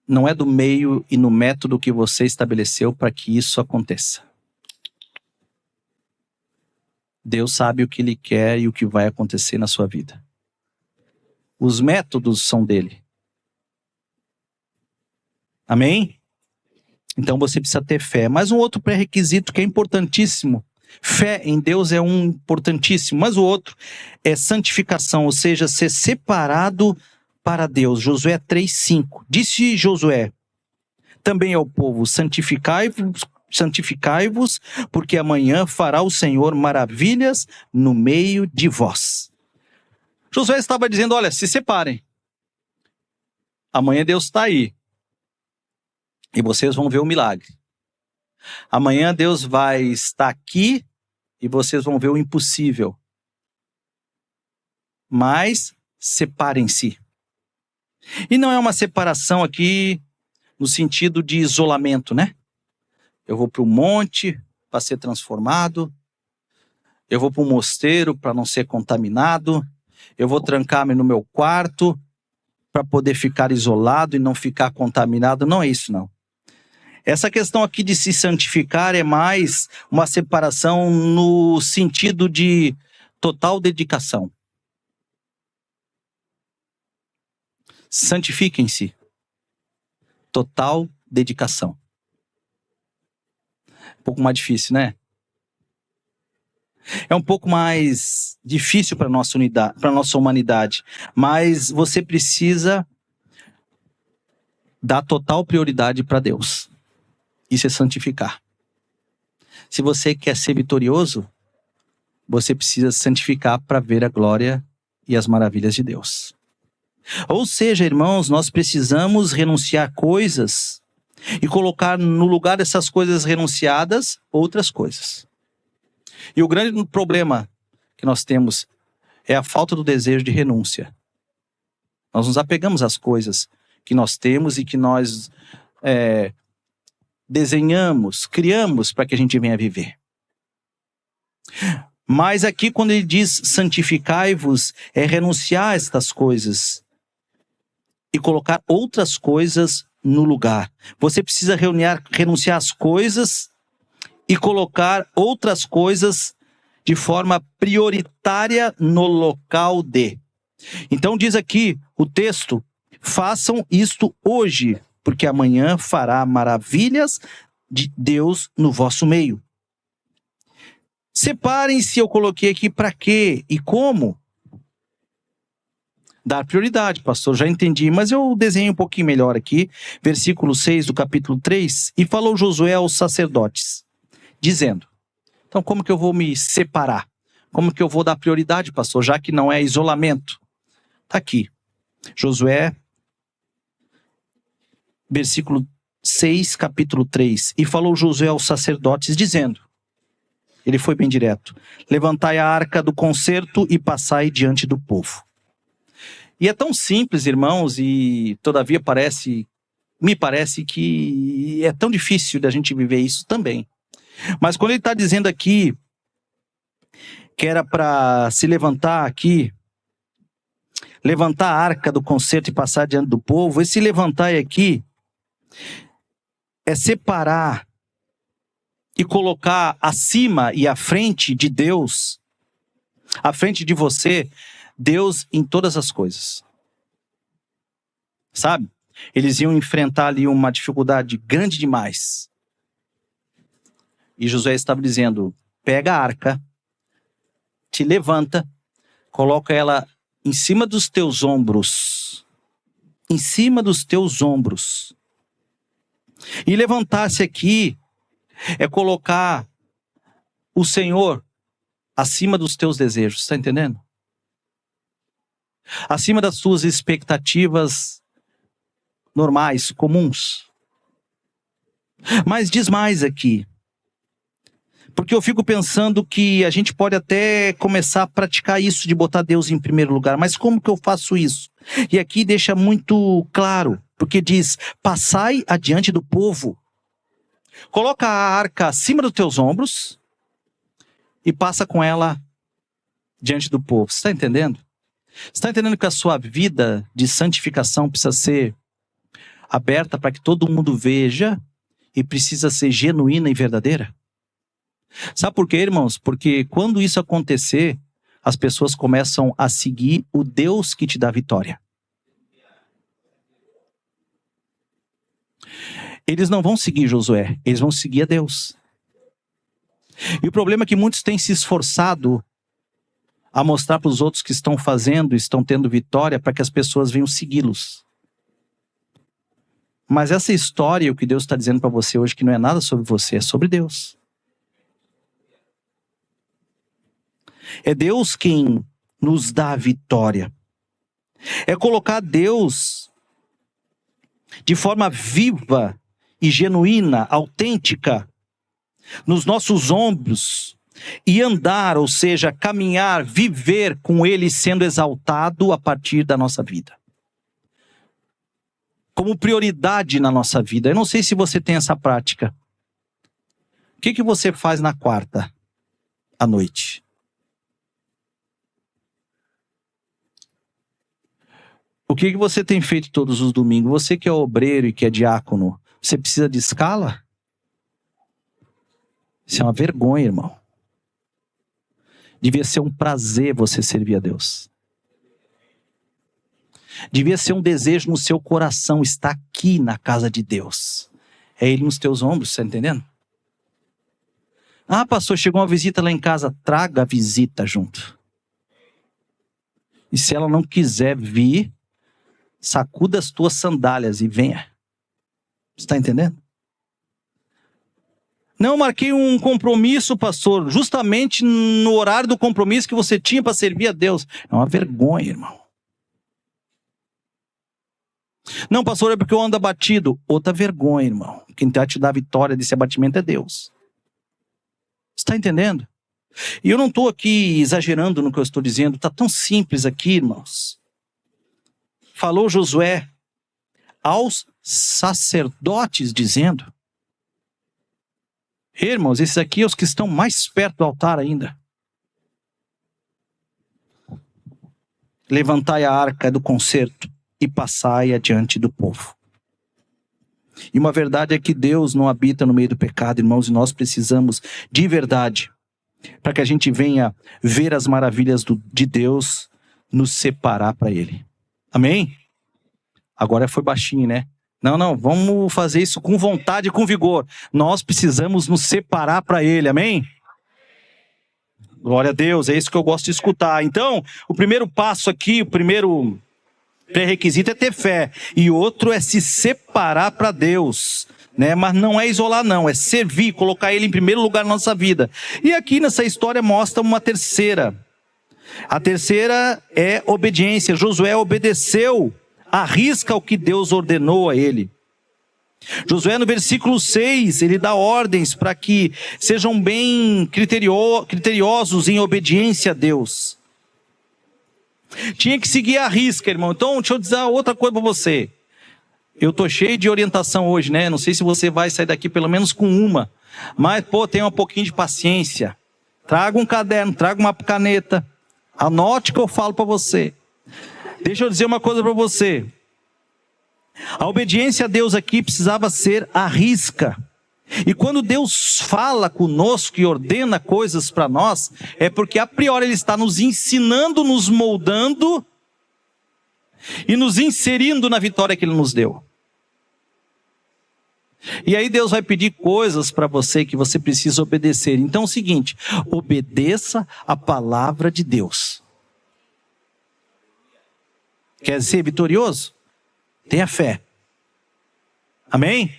Não é do meio e no método que você estabeleceu para que isso aconteça. Deus sabe o que Ele quer e o que vai acontecer na sua vida. Os métodos são dele. Amém? Então você precisa ter fé. Mas um outro pré-requisito que é importantíssimo. Fé em Deus é um importantíssimo. Mas o outro é santificação, ou seja, ser separado para Deus. Josué 3:5. Disse Josué também ao povo: santificai-vos, porque amanhã fará o Senhor maravilhas no meio de vós. Josué estava dizendo: olha, se separem. Amanhã Deus está aí. E vocês vão ver o milagre. Amanhã Deus vai estar aqui e vocês vão ver o impossível. Mas separem-se. E não é uma separação aqui no sentido de isolamento, né? Eu vou para o monte para ser transformado, eu vou para um mosteiro para não ser contaminado, eu vou trancar-me no meu quarto para poder ficar isolado e não ficar contaminado. Não é isso, não. Essa questão aqui de se santificar é mais uma separação no sentido de total dedicação. Santifiquem-se. Total dedicação. Um pouco mais difícil, né? É um pouco mais difícil para nossa unidade, para nossa humanidade, mas você precisa dar total prioridade para Deus. Isso é santificar. Se você quer ser vitorioso, você precisa santificar para ver a glória e as maravilhas de Deus. Ou seja, irmãos, nós precisamos renunciar a coisas e colocar no lugar dessas coisas renunciadas outras coisas. E o grande problema que nós temos é a falta do desejo de renúncia. Nós nos apegamos às coisas que nós temos e que nós desenhamos, criamos para que a gente venha viver. Mas aqui quando ele diz santificai-vos, é renunciar a estas coisas e colocar outras coisas no lugar. Você precisa renunciar às coisas e colocar outras coisas de forma prioritária no local de. Então diz aqui o texto, façam isto hoje, porque amanhã fará maravilhas de Deus no vosso meio. Separem-se, eu coloquei aqui para quê e como. Dar prioridade, pastor, já entendi, mas eu desenhei um pouquinho melhor aqui, versículo 6 do capítulo 3, e falou Josué aos sacerdotes, dizendo, então como que eu vou me separar? Como que eu vou dar prioridade, pastor, já que não é isolamento? Está aqui, Josué, versículo 6, capítulo 3, e falou Josué aos sacerdotes, dizendo, ele foi bem direto, levantai a arca do concerto e passai diante do povo. E é tão simples, irmãos, e todavia me parece que é tão difícil da gente viver isso também. Mas quando ele está dizendo aqui que era para se levantar aqui, levantar a arca do concerto e passar diante do povo, esse levantar aqui é separar e colocar acima e à frente de Deus, à frente de você, Deus em todas as coisas. Sabe? Eles iam enfrentar ali uma dificuldade grande demais. E Josué estava dizendo, pega a arca, te levanta, coloca ela em cima dos teus ombros. Em cima dos teus ombros. E levantar-se aqui é colocar o Senhor acima dos teus desejos, está entendendo? Acima das suas expectativas normais, comuns. Mas diz mais aqui. Porque eu fico pensando que a gente pode até começar a praticar isso de botar Deus em primeiro lugar. Mas como que eu faço isso? E aqui deixa muito claro. Porque diz, passai adiante do povo. Coloca a arca acima dos teus ombros e passa com ela diante do povo. Você está entendendo? Você está entendendo que a sua vida de santificação precisa ser aberta para que todo mundo veja e precisa ser genuína e verdadeira? Sabe por quê, irmãos? Porque quando isso acontecer, as pessoas começam a seguir o Deus que te dá vitória. Eles não vão seguir Josué, eles vão seguir a Deus. E o problema é que muitos têm se esforçado a mostrar para os outros que estão fazendo, estão tendo vitória, para que as pessoas venham segui-los. Mas essa história, o que Deus está dizendo para você hoje, que não é nada sobre você, é sobre Deus. É Deus quem nos dá a vitória. É colocar Deus de forma viva e genuína, autêntica, nos nossos ombros, e andar, ou seja, caminhar, viver com Ele sendo exaltado a partir da nossa vida. como prioridade na nossa vida. Eu não sei se você tem essa prática. O que você faz na quarta à noite? O que você tem feito todos os domingos? Você que é obreiro e que é diácono, você precisa de escala? Isso é uma vergonha, irmão. Devia ser um prazer você servir a Deus. Devia ser um desejo no seu coração estar aqui na casa de Deus. É Ele nos teus ombros, você está entendendo? Ah, pastor, chegou uma visita lá em casa, traga a visita junto. E se ela não quiser vir, sacuda as tuas sandálias e venha. Você está entendendo? Não, marquei um compromisso, pastor, justamente no horário do compromisso que você tinha para servir a Deus. É uma vergonha, irmão. Não, pastor, é porque eu ando abatido. Outra vergonha, irmão. Quem vai te dar a vitória desse abatimento é Deus. Você está entendendo? E eu não estou aqui exagerando no que eu estou dizendo. Está tão simples aqui, irmãos. Falou Josué aos sacerdotes dizendo... Irmãos, esses aqui são os que estão mais perto do altar ainda. Levantai a arca do concerto e passai adiante do povo. E uma verdade é que Deus não habita no meio do pecado, irmãos, e nós precisamos de verdade, para que a gente venha ver as maravilhas de Deus, nos separar para Ele. Amém? Agora foi baixinho, né? Não, vamos fazer isso com vontade e com vigor. Nós precisamos nos separar para Ele, amém? Glória a Deus, é isso que eu gosto de escutar. Então, o primeiro passo aqui, o primeiro pré-requisito é ter fé. E outro é se separar para Deus, né? Mas não é isolar não, é servir, colocar Ele em primeiro lugar na nossa vida. E aqui nessa história mostra uma terceira. A terceira é obediência. Josué obedeceu à risca o que Deus ordenou a ele. Josué no versículo 6, ele dá ordens para que sejam bem criteriosos em obediência a Deus. Tinha que seguir a risca, irmão. Então, deixa eu dizer outra coisa para você. Eu estou cheio de orientação hoje, né? Não sei se você vai sair daqui pelo menos com uma. Mas, tenha um pouquinho de paciência. Traga um caderno, traga uma caneta. Anote o que eu falo para você. Deixa eu dizer uma coisa para você. A obediência a Deus aqui precisava ser à risca. E quando Deus fala conosco e ordena coisas para nós, é porque a priori Ele está nos ensinando, nos moldando e nos inserindo na vitória que Ele nos deu. E aí Deus vai pedir coisas para você que você precisa obedecer. Então é o seguinte, obedeça a palavra de Deus. Quer ser vitorioso? Tenha fé. Amém?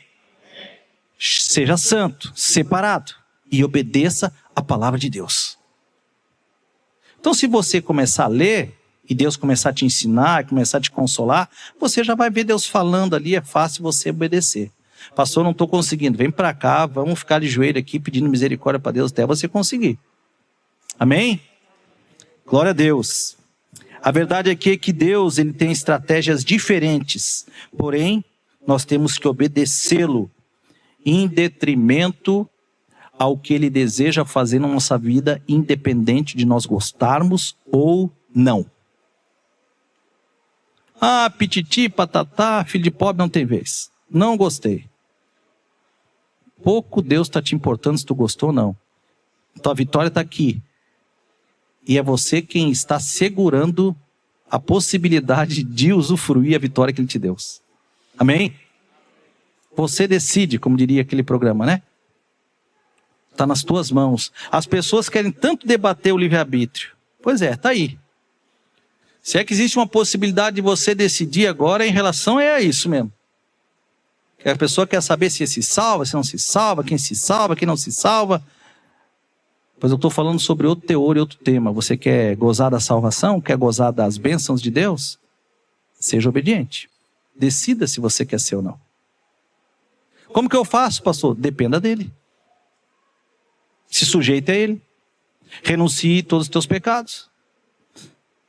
Seja santo, separado e obedeça a palavra de Deus. Então se você começar a ler e Deus começar a te ensinar, começar a te consolar, você já vai ver Deus falando ali, é fácil você obedecer. Pastor, não estou conseguindo, vem para cá, vamos ficar de joelho aqui pedindo misericórdia para Deus até você conseguir. Amém? Glória a Deus. A verdade aqui é que Deus ele tem estratégias diferentes, porém nós temos que obedecê-lo em detrimento ao que Ele deseja fazer na nossa vida, independente de nós gostarmos ou não. Ah, pititi, patatá, filho de pobre não tem vez. Não gostei. Pouco Deus está te importando se tu gostou ou não. Tua vitória está aqui. E é você quem está segurando a possibilidade de usufruir a vitória que Ele te deu. Amém? Você decide, como diria aquele programa, né? Está nas tuas mãos. As pessoas querem tanto debater o livre-arbítrio. Pois é, está aí. Se é que existe uma possibilidade de você decidir agora em relação a isso mesmo. Que a pessoa quer saber se se salva, se não se salva, quem não se salva. Pois eu estou falando sobre outro teor e outro tema. Você quer gozar da salvação? Quer gozar das bênçãos de Deus? Seja obediente. Decida se você quer ser ou não. Como que eu faço, pastor? Dependa dele. Se sujeite a ele. Renuncie todos os teus pecados.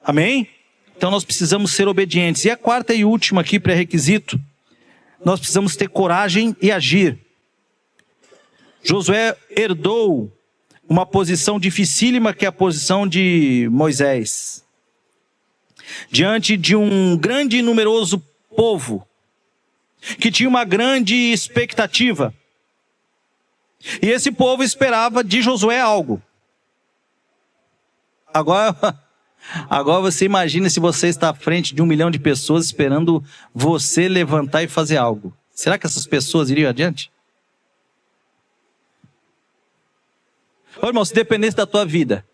Amém? Então nós precisamos ser obedientes. E a quarta e última aqui, pré-requisito, nós precisamos ter coragem e agir. Josué herdou uma posição dificílima, que é a posição de Moisés. Diante de um grande e numeroso povo, que tinha uma grande expectativa. E esse povo esperava de Josué algo. Agora você imagina se você está à frente de 1 milhão de pessoas esperando você levantar e fazer algo. Será que essas pessoas iriam adiante? Ô, irmão, se dependesse da tua vida,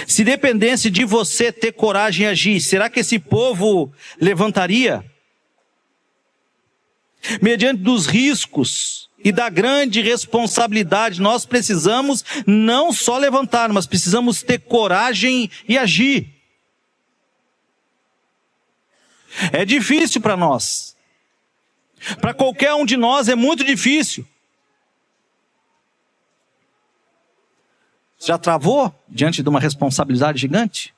se dependesse de você ter coragem e agir, será que esse povo levantaria? Mediante dos riscos e da grande responsabilidade, nós precisamos não só levantar, mas precisamos ter coragem e agir. É difícil para nós. Para qualquer um de nós é muito difícil. Já travou diante de uma responsabilidade gigante?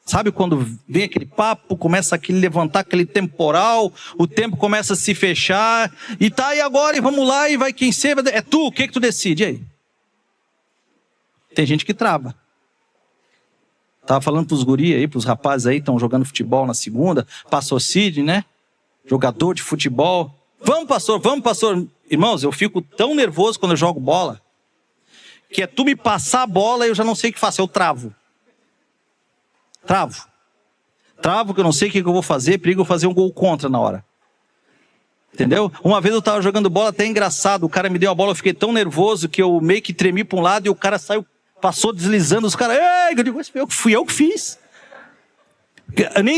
Sabe quando vem aquele papo, começa aquele levantar, aquele temporal, o tempo começa a se fechar, e tá, e agora, e vamos lá, e vai quem ser, é tu, o que tu decide? E aí? Tem gente que trava. Tava falando pros guri aí, pros rapazes aí, estão jogando futebol na segunda, pastor Cid, né? Jogador de futebol. Vamos, pastor. Irmãos, eu fico tão nervoso quando eu jogo bola, que é tu me passar a bola e eu já não sei o que faço, eu travo. Travo que eu não sei o que eu vou fazer, perigo eu fazer um gol contra na hora. Entendeu? Uma vez eu tava jogando bola, até engraçado, o cara me deu a bola, eu fiquei tão nervoso que eu meio que tremi para um lado e o cara saiu, passou deslizando, os caras, eu digo, fui eu que fiz.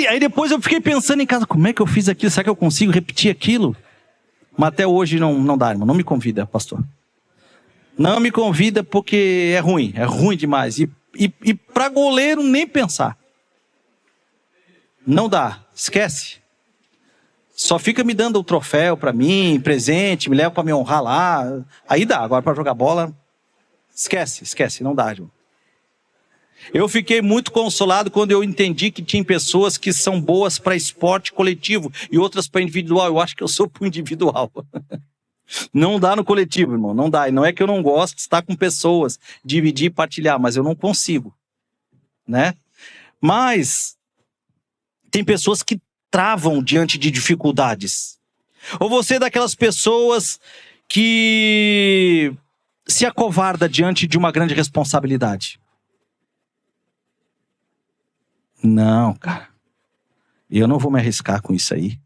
Aí depois eu fiquei pensando em casa, como é que eu fiz aquilo? Será que eu consigo repetir aquilo? Mas até hoje não dá, irmão, não me convida, pastor. Não me convida porque é ruim demais. E para goleiro nem pensar. Não dá, esquece. Só fica me dando o troféu para mim, presente, me leva para me honrar lá. Aí dá, agora para jogar bola, esquece, não dá, irmão. Eu fiquei muito consolado quando eu entendi que tinha pessoas que são boas para esporte coletivo e outras para individual. Eu acho que eu sou para o individual. Não dá no coletivo, irmão, não dá. E não é que eu não gosto de estar com pessoas, dividir e partilhar, mas eu não consigo, né? Mas tem pessoas que travam diante de dificuldades. Ou você é daquelas pessoas que se acovarda diante de uma grande responsabilidade? Não, cara. Eu não vou me arriscar com isso aí.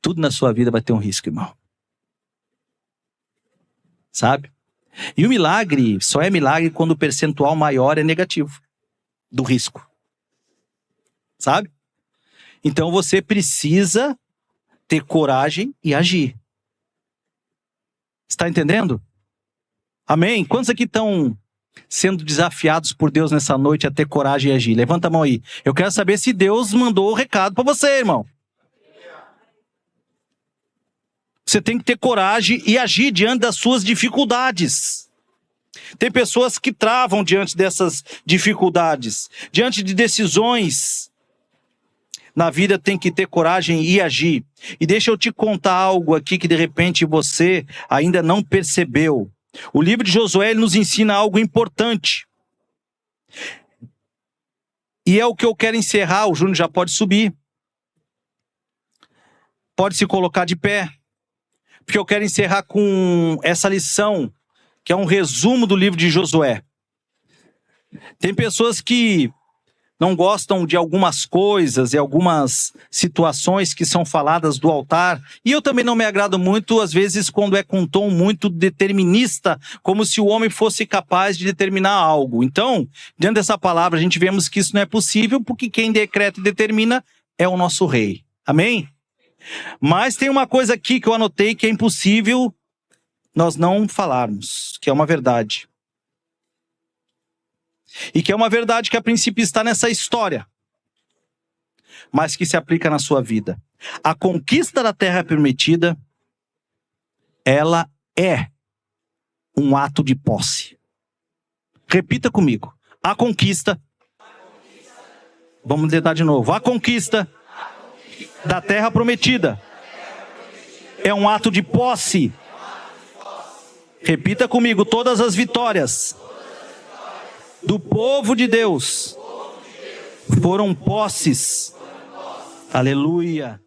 Tudo na sua vida vai ter um risco, irmão. Sabe? E o milagre só é milagre quando o percentual maior é negativo do risco. Sabe? Então você precisa ter coragem e agir. Está entendendo? Amém? Quantos aqui estão sendo desafiados por Deus nessa noite a ter coragem e agir? Levanta a mão aí. Eu quero saber se Deus mandou o recado para você, irmão. Você tem que ter coragem e agir diante das suas dificuldades. Tem pessoas que travam diante dessas dificuldades, diante de decisões. Na vida tem que ter coragem e agir. E deixa eu te contar algo aqui que de repente você ainda não percebeu. O livro de Josué nos ensina algo importante. E é o que eu quero encerrar. O Júnior já pode subir. Pode se colocar de pé. Porque eu quero encerrar com essa lição, que é um resumo do livro de Josué. Tem pessoas que não gostam de algumas coisas e algumas situações que são faladas do altar. E eu também não me agrado muito, às vezes, quando é com um tom muito determinista, como se o homem fosse capaz de determinar algo. Então, diante dessa palavra, a gente vemos que isso não é possível, porque quem decreta e determina é o nosso rei. Amém? Mas tem uma coisa aqui que eu anotei que é impossível nós não falarmos, que é uma verdade. E que é uma verdade que a princípio está nessa história, mas que se aplica na sua vida. A conquista da terra prometida, ela é um ato de posse. Repita comigo. A conquista Vamos tentar de novo. A conquista da terra prometida é um ato de posse. Repita comigo: todas as vitórias do povo de Deus foram posses. Aleluia.